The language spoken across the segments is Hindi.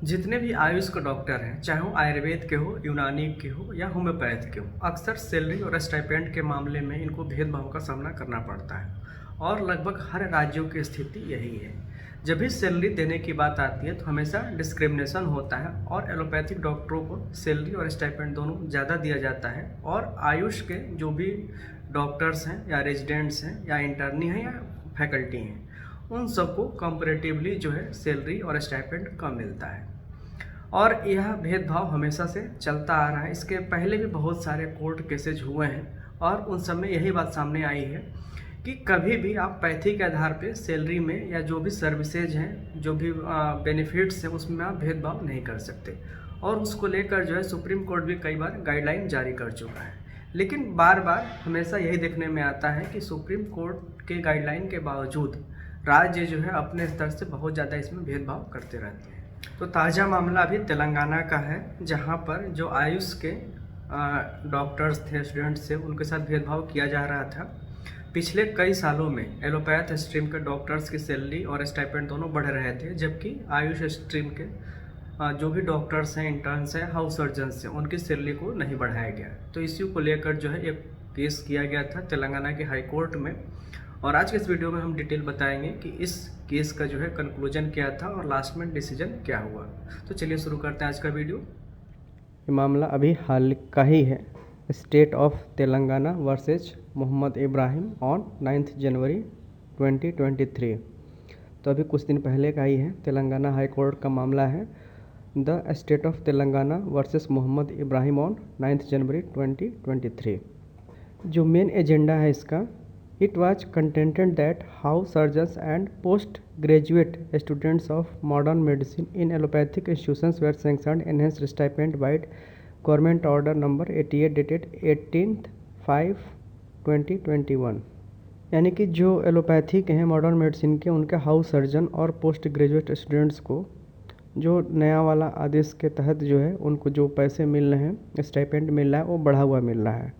जितने भी आयुष के डॉक्टर हैं, चाहे वो आयुर्वेद के हो, यूनानी के हो या होम्योपैथ के हो, अक्सर सैलरी और स्टाइपेंड के मामले में इनको भेदभाव का सामना करना पड़ता है और लगभग हर राज्यों की स्थिति यही है। जब भी सैलरी देने की बात आती है तो हमेशा डिस्क्रिमिनेशन होता है और एलोपैथिक डॉक्टरों को सैलरी और स्टाइपेंड दोनों ज़्यादा दिया जाता है और आयुष के जो भी डॉक्टर्स हैं या रेजिडेंट्स हैं या इंटर्नी हैं या फैकल्टी हैं, उन सबको कंपैरेटिवली जो है सैलरी और स्टाइपेंड कम मिलता है। और यह भेदभाव हमेशा से चलता आ रहा है। इसके पहले भी बहुत सारे कोर्ट केसेज हुए हैं और उन सब में यही बात सामने आई है कि कभी भी आप पैथी के आधार पे सैलरी में या जो भी सर्विसेज हैं, जो भी बेनिफिट्स हैं, उसमें आप भेदभाव नहीं कर सकते। और उसको लेकर जो है सुप्रीम कोर्ट भी कई बार गाइडलाइन जारी कर चुका है। लेकिन बार बार हमेशा यही देखने में आता है कि सुप्रीम कोर्ट के गाइडलाइन के बावजूद राज्य जो है अपने स्तर से बहुत ज़्यादा इसमें भेदभाव करते रहते हैं। तो ताज़ा मामला अभी तेलंगाना का है, जहां पर जो आयुष के डॉक्टर्स थे, स्टूडेंट्स थे, उनके साथ भेदभाव किया जा रहा था। पिछले कई सालों में एलोपैथ स्ट्रीम के डॉक्टर्स की सैलरी और स्टाइपेंड दोनों बढ़ रहे थे, जबकि आयुष स्ट्रीम के जो भी डॉक्टर्स हैं, इंटर्न्स हैं, हाउस सर्जन्स हैं, उनकी सैलरी को नहीं बढ़ाया गया। तो इसी को लेकर जो है एक केस किया गया था तेलंगाना के हाई कोर्ट में। और आज के इस वीडियो में हम डिटेल बताएंगे कि इस केस का जो है कंक्लूजन क्या था और लास्ट में डिसीजन क्या हुआ। तो चलिए शुरू करते हैं आज का वीडियो। ये मामला अभी हाल का ही है। State of Telangana versus Mohammad Ibrahim on 9 January 2023। तो अभी कुछ दिन पहले का ही है। तेलंगाना हाई कोर्ट का मामला है, the state of Telangana versus Mohammad Ibrahim on 9 January 2023। जो मेन एजेंडा है इसका, it was contended that how surgeons and postgraduate students of modern medicine in allopathic institutions were sanctioned enhanced stipend by government order number 88 dated 18/5/2021। यानी कि जो एलोपैथी के हैं, मॉडर्न मेडिसिन के, उनके हाउस सर्जन और पोस्ट ग्रेजुएट स्टूडेंट्स को जो नया वाला आदेश के तहत जो है उनको जो पैसे मिल रहे हैं, स्टाइपेंड मिल रहा है, वो बढ़ा हुआ मिल रहा है।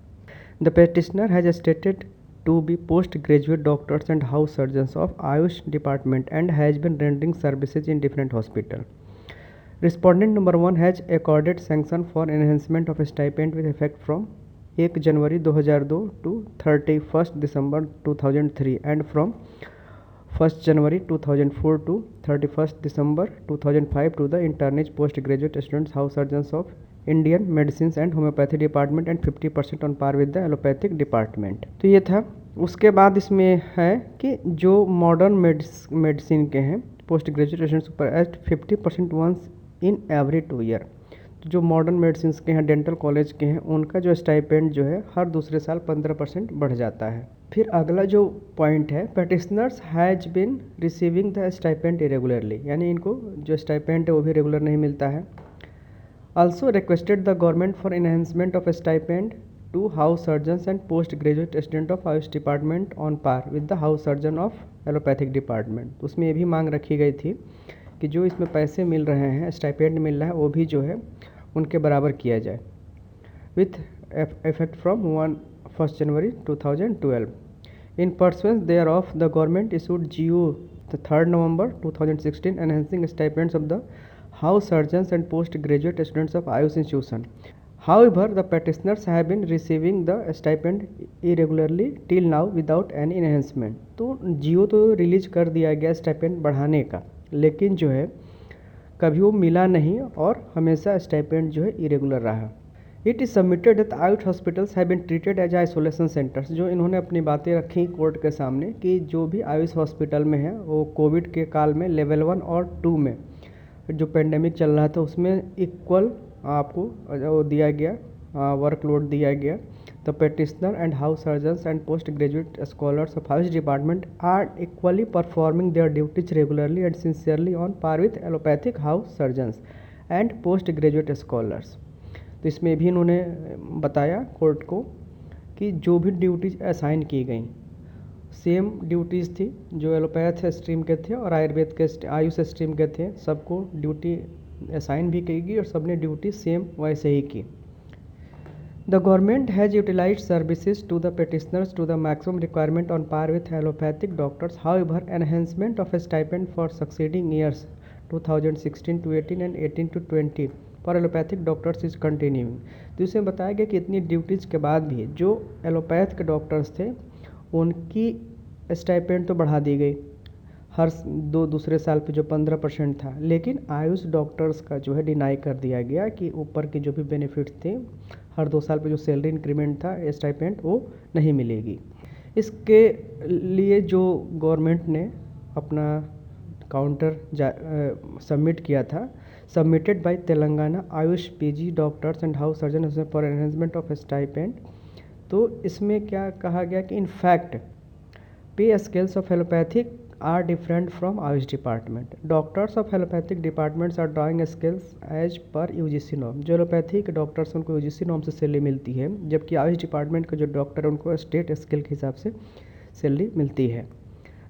The petitioner has stated to be postgraduate doctors and house surgeons of Ayush department and has been rendering services in different hospitals. Respondent number 1 has accorded sanction for enhancement of stipend with effect from 1 January 2002 to 31 December 2003 and from 1 January 2004 to 31 December 2005 to the internist postgraduate students house surgeons of Indian medicine and homoeopathy department and 50% on par with the allopathic department. तो ये था। उसके बाद इसमें है कि जो मॉडर्न मेडिसिन के हैं post graduation super at 50% once in every 2 year. तो जो मॉडर्न मेडिसिन के हैं, डेंटल कॉलेज के हैं, उनका जो स्टाइपेंड जो है हर दूसरे साल 15% बढ़ जाता है। फिर अगला जो पॉइंट है, petitioners has been receiving the stipend irregularly, यानी इनको जो स्टाइपेंड है वो भी रेगुलर नहीं मिलता है। Also requested the government for enhancement of stipend to house surgeons and postgraduate student of Ayush department on par with the house surgeon of allopathic department। उसमें ये भी मांग रखी गई थी कि जो इसमें पैसे मिल रहे हैं, स्टाइपेंड मिल रहा है, वो भी जो है उनके बराबर किया जाए with effect from 1 January 2012। In pursuance thereof, the government issued GO the 3rd November 2016 enhancing stipends of the house surgeons and postgraduate students of Ayush institution. However, the petitioners have been receiving the stipend irregularly till now without any enhancement। तो जियो तो रिलीज कर दिया गया स्टाइपेंड बढ़ाने का, लेकिन जो है कभी वो मिला नहीं और हमेशा स्टाइपेंड जो है इरेगुलर रहा। It is submitted that AYUSH hospitals have been treated as isolation centres. जो इन्होंने अपनी बातें रखी कोर्ट के सामने कि जो भी आयुष हॉस्पिटल में है वो कोविड के काल में लेवल 1 और 2 में जो पेंडेमिक चल रहा था उसमें इक्वल आपको वो दिया गया, वर्कलोड दिया गया। The petitioner and house surgeons and post graduate scholars of house department are equally performing their duties regularly and sincerely on par with allopathic house surgeons and post graduate scholars. तो इसमें भी इन्होंने बताया कोर्ट को कि जो भी ड्यूटीज असाइन की गई सेम ड्यूटीज़ थी जो एलोपैथ स्ट्रीम के थे और आयुर्वेद के आयुष स्ट्रीम के थे, सबको ड्यूटी असाइन भी की गई और सबने ड्यूटी सेम वैसे ही की। The government has utilised services to the petitioners to the maximum requirement on par with allopathic doctors. However enhancement of stipend for succeeding years 2016 to 18 and 18 to 20 for allopathic doctors is continuing. तो इसमें बताया गया कि इतनी ड्यूटीज़ के बाद भी जो एलोपैथ के डॉक्टर्स थे उनकी स्टाइपेंड तो बढ़ा दी गई हर दूसरे साल पे जो 15% था, लेकिन आयुष डॉक्टर्स का जो है डिनाई कर दिया गया कि ऊपर के जो भी बेनिफिट्स थे हर 2 साल पे जो सैलरी इंक्रीमेंट था स्टाइपेंड वो नहीं मिलेगी। इसके लिए जो गवर्नमेंट ने अपना काउंटर सबमिट किया था, submitted by Telangana Ayush PG doctors and house surgeon for enhancement of stipend. तो इसमें क्या कहा गया कि इन फैक्ट पे scales of allopathic are different from Ayush department. Doctors of allopathic departments are drawing scales as per UGC norm. जो एलोपैथी के डॉक्टर्स उनको UGC नॉर्म से सैलरी मिलती है, जबकि आयुष डिपार्टमेंट के जो डॉक्टर है उनको स्टेट स्केल के हिसाब से सैलरी मिलती है।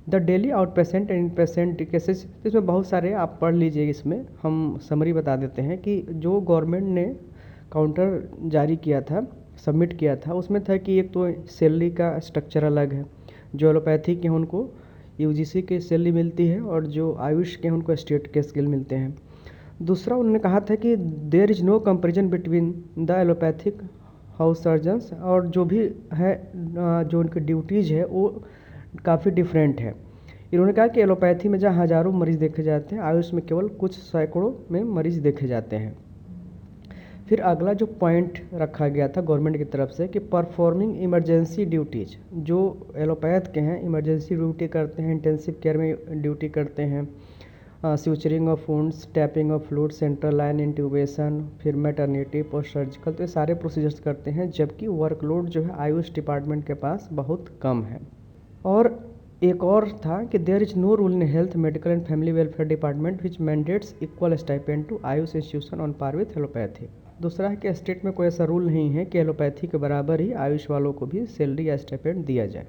The daily out patient and in patient cases, इसमें बहुत सारे आप पढ़ लीजिए, इसमें हम समरी बता देते हैं कि जो गवर्नमेंट ने काउंटर जारी किया था, सबमिट किया था, उसमें था कि एक तो सैलरी का स्ट्रक्चर अलग है, जो एलोपैथी के हैं उनको यूजीसी की सैलरी मिलती है और जो आयुष के हैं उनको स्टेट के स्केल मिलते हैं। दूसरा उन्होंने कहा था कि there is no comparison between the allopathic house surgeons, और जो भी है जो उनकी ड्यूटीज़ है वो काफ़ी डिफरेंट है। इन्होंने कहा कि एलोपैथी में जहाँ हज़ारों मरीज़ देखे जाते हैं, आयुष में केवल कुछ सैकड़ों में मरीज़ देखे जाते हैं। फिर अगला जो पॉइंट रखा गया था गवर्नमेंट की तरफ से कि परफॉर्मिंग इमरजेंसी ड्यूटीज़, जो एलोपैथ के हैं इमरजेंसी ड्यूटी करते हैं, इंटेंसिव केयर में ड्यूटी करते हैं, suturing of wounds, tapping of fluid, central line intubation, फिर मैटरनिटी, पोस्ट सर्जिकल, तो ये सारे प्रोसीजर्स करते हैं, जबकि वर्कलोड जो है आयुष डिपार्टमेंट के पास बहुत कम है। और एक और था कि there is no rule in health medical and family welfare department which mandates equal stipend to AYUSH institution on par with allopathy. दूसरा है कि स्टेट में कोई ऐसा रूल नहीं है कि एलोपैथी के बराबर ही आयुष वालों को भी सैलरी या स्टाइपेंड दिया जाए।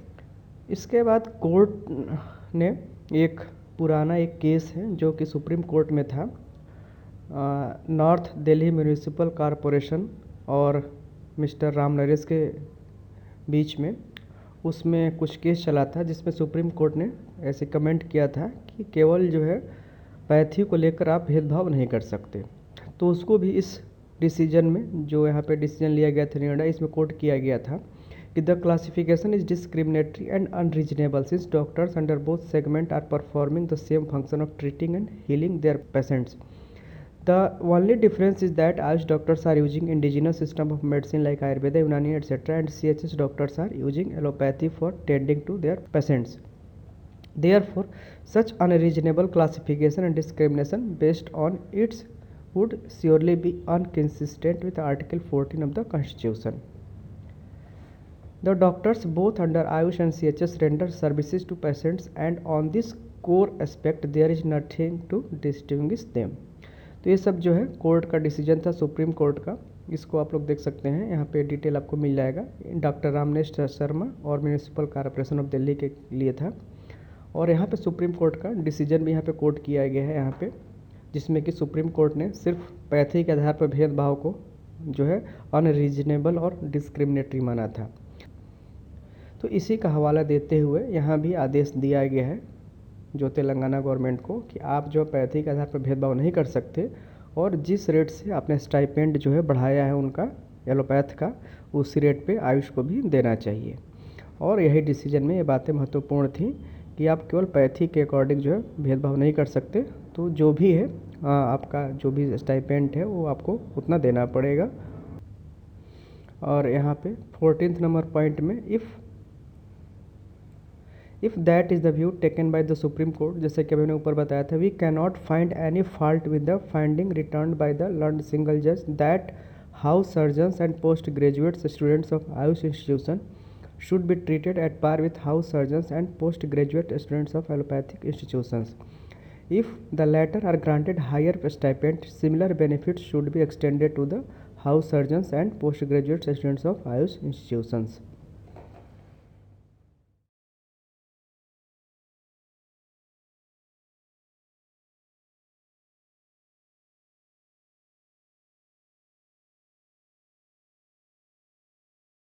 इसके बाद कोर्ट ने एक पुराना केस है जो कि सुप्रीम कोर्ट में था, नॉर्थ दिल्ली म्यूनिसिपल कॉरपोरेशन और मिस्टर राम नरेश के बीच में, उसमें कुछ केस चला था जिसमें सुप्रीम कोर्ट ने ऐसे कमेंट किया था कि केवल जो है पैथी को लेकर आप भेदभाव नहीं कर सकते। तो उसको भी इस डिसीजन में, जो यहाँ पे डिसीजन लिया गया था निर्णय, इसमें कोट किया गया था कि the classification is discriminatory and unreasonable since doctors under both segment are performing the same function of treating and healing their patients. The only difference is that Ayush doctors are using indigenous system of medicine like Ayurveda, Unani etcetera, and CHS doctors are using allopathy for tending to their patients. Therefore, such unreasonable classification and discrimination based on its would surely be inconsistent with Article 14 of the Constitution. The doctors both under Ayush and CHS render services to patients, and on this core aspect there is nothing to distinguish them. तो ये सब जो है कोर्ट का डिसीजन था सुप्रीम कोर्ट का, इसको आप लोग देख सकते हैं, यहाँ पे डिटेल आपको मिल जाएगा। डॉक्टर रामनेश शर्मा और म्यूनिसिपल कॉरपोरेशन ऑफ दिल्ली के लिए था, और यहाँ पे सुप्रीम कोर्ट का डिसीजन भी यहाँ पे कोट किया गया है यहाँ पे, जिसमें कि सुप्रीम कोर्ट ने सिर्फ पैथी के आधार पर भेदभाव को जो है अनरीजनेबल और डिस्क्रिमिनेटरी माना था। तो इसी का हवाला देते हुए यहाँ भी आदेश दिया गया है जो तेलंगाना गवर्नमेंट को कि आप जो पैथी के आधार पर भेदभाव नहीं कर सकते, और जिस रेट से आपने स्टाइपेंड जो है बढ़ाया है उनका एलोपैथ का, उसी रेट पे आयुष को भी देना चाहिए। और यही डिसीजन में ये बातें महत्वपूर्ण थी कि आप केवल पैथी के अकॉर्डिंग जो है भेदभाव नहीं कर सकते, तो जो भी है आपका जो भी स्टाइपेंड है वो आपको उतना देना पड़ेगा। और यहाँ पे 14th नंबर पॉइंट में if that is the view taken by the supreme court, जैसे कि मैंने ऊपर बताया था, we can not find any fault with the finding return by the learned single जज that house surgeons and post graduate students of Ayush institution should be treated at par with house surgeons and postgraduate students of allopathic institutions. If the latter are granted higher stipend, similar benefits should be extended to the house surgeons and postgraduate students of Ayush institutions.